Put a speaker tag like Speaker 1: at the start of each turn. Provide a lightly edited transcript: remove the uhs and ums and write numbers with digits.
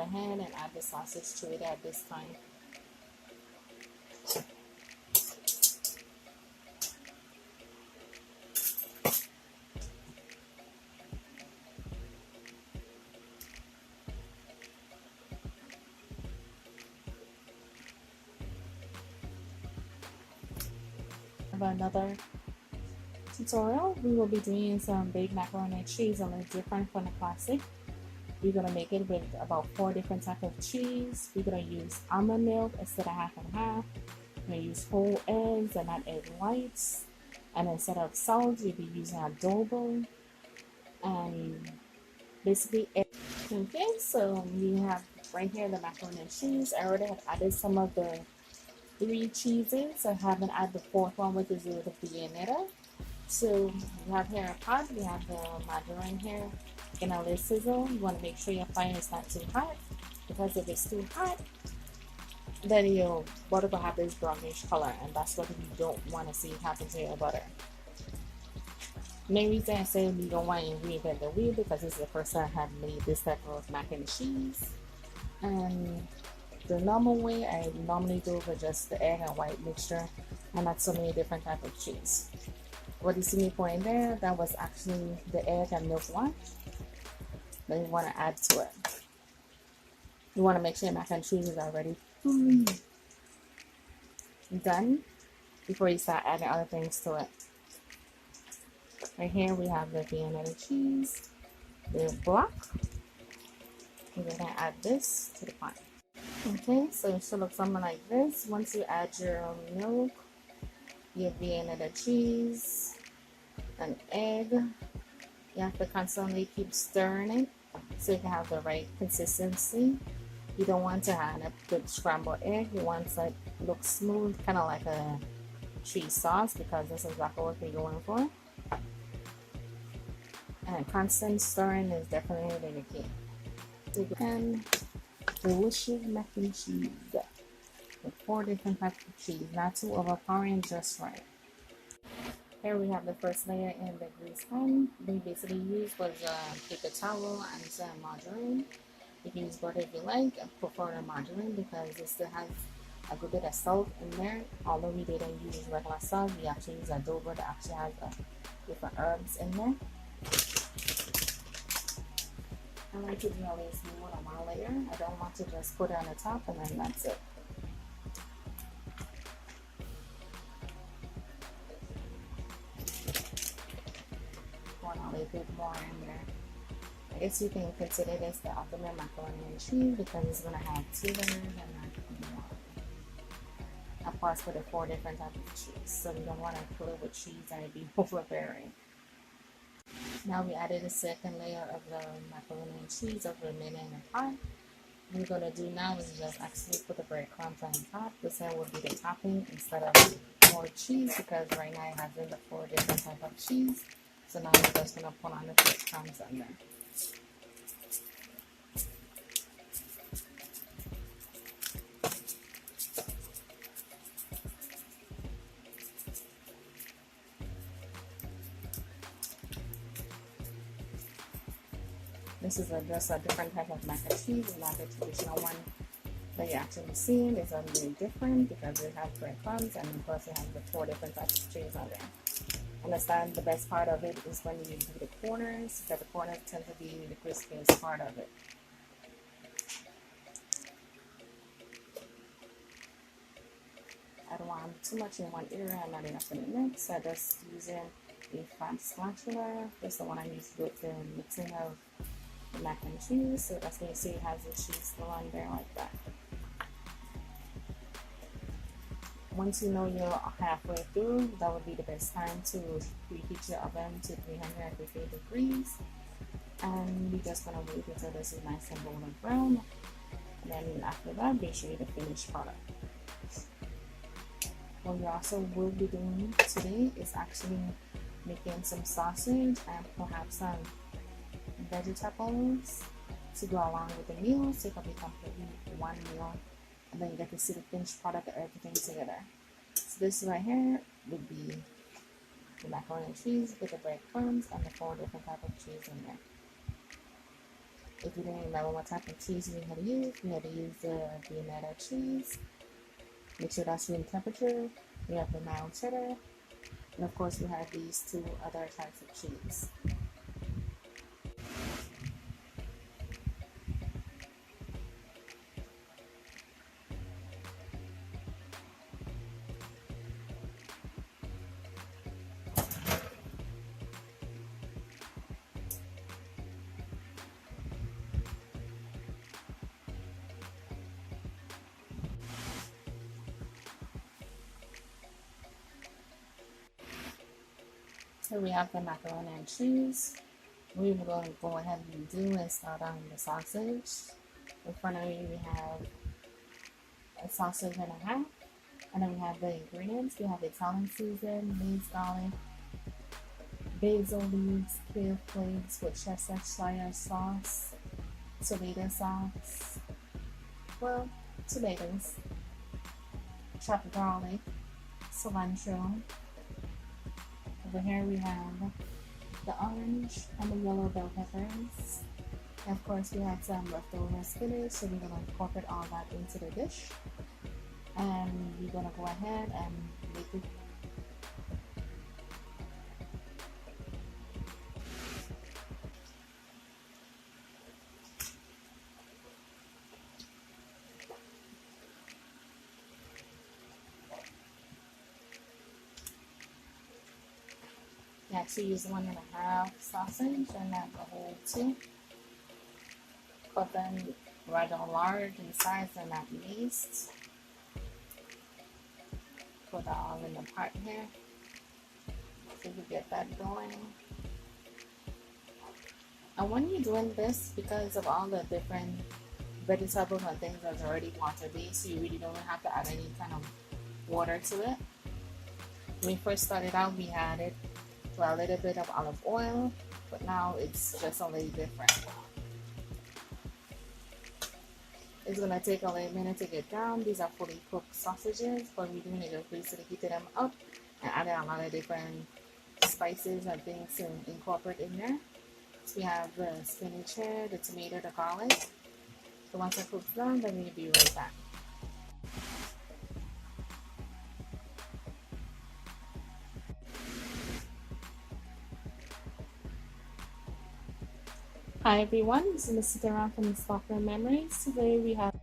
Speaker 1: ahead and add the sausage to it at this time. Another tutorial, we will be doing some baked macaroni and cheese, a little different from the classic. We're gonna make it with about 4 different types of cheese. We're gonna use almond milk instead of half and half. We're gonna use whole eggs and not egg whites. And instead of salt, we'll be using adobo and basically egg. Okay, so we have right here the macaroni and cheese. I already have added some of the 3 cheeses. I haven't added the 4th one, which is the vienna. So we have here a pot, we have the margarine here in a little sizzle. You want to make sure your fire is not too hot, because if it's too hot, then your butter will have this brownish color, and that's what we don't want to see happen to your butter. Main reason I say we don't want to reinvent the wheel, because this is the first time I have made this type of mac and cheese. And the normal way I normally do with just the egg and white mixture, and not so many different types of cheese. What you see me pouring there, that was actually the egg and milk one that you want to add to it. You want to make sure your mac and cheese is already fully done before you start adding other things to it. Right here we have the Vienna cheese, the block. We're going to add this to the pot. Okay, so it should look something like this. Once you add your milk, your Vienna cheese, an egg, you have to constantly keep stirring it so you can have the right consistency. You don't want to have a good scrambled egg. You want it to look smooth, kind of like a cheese sauce, because that's exactly what we're going for. And constant stirring is definitely the key. And delicious mac and cheese with 4 different types of cheese, not too overpowering, just right. Here we have the first layer in the grease pan. We basically used was a paper towel and some margarine. You can use butter if you like. I prefer the margarine because it still has a good bit of salt in there. Although we didn't use regular salt, we actually use adobo that actually has different herbs in there. I like to do at least more than 1 layer. I don't want to just put it on the top and then that's it. A little bit more in there. I guess you can consider this the ultimate macaroni and cheese, because it's going to have 2 layers and not 1. Of course, for the 4 different types of cheese, so we don't want to fill it with cheese and it be overbearing. Now we added a second layer of the macaroni and cheese of remaining in the pot. What we're going to do now is just actually put the breadcrumbs on top. This here will be the topping instead of more cheese, because right now it has the 4 different types of cheese. So now we're just going to put on the breadcrumbs on there. This is just a different type of mac and cheese. It's not the traditional one that you're actually seeing. It's a little different because it has breadcrumbs, and plus it has the 4 different types of cheese on there. Understand the best part of it is when you do the corners, because the corners tend to be the crispiest part of it. I don't want too much in one area and not enough in the next, so I just using a flat spatula. That's the one I use with the mixing of the mac and cheese, so that's when you see it has the cheese still on there like that. Once you know you're halfway through, that would be the best time to preheat your oven to 350 degrees. And we're just going to wait until this is nice and golden brown. And then after that, be sure the finished product. What we also will be doing today is actually making some sausage and perhaps some vegetables to go along with the meal, so it can be completely one meal. And then you get to see the finished product of everything together. So this right here would be the macaroni and cheese with the breadcrumbs and the 4 different types of cheese in there. If you didn't remember what type of cheese we had to use the Vienna cheese. Make sure that's room temperature. We have the mild cheddar. And of course we have these two other types of cheese. Here we have the macaroni and cheese. We were going to go ahead and do and start on the sausage. In front of me we have a sausage and a half. And then we have the ingredients. We have Italian season, minced garlic, basil leaves, kale flakes, Worcestershire sauce, tomato sauce, well, tomatoes, chopped garlic, cilantro. Over here we have the orange and the yellow bell peppers. And of course we had some leftover spinach, so we're going to incorporate all that into the dish. And we're going to go ahead and make it. You actually use 1.5 sausage and not the whole 2. Cut them rather large in size and not minced. Put it all in the pot here so you get that going. And when you're doing this, because of all the different vegetables and things that's already water based, you really don't have to add any kind of water to it. When we first started out, we added a little bit of olive oil, but now it's just a little different. It's gonna take a little minute to get down. These are fully cooked sausages, but we're doing it just basically heating them up and adding a lot of different spices and things to incorporate in there. So we have the spinach here, the tomato, the garlic. So once it cooks down, then we'll be right back. Hi everyone, this is Mr. Around from Stalker Memories. Today we have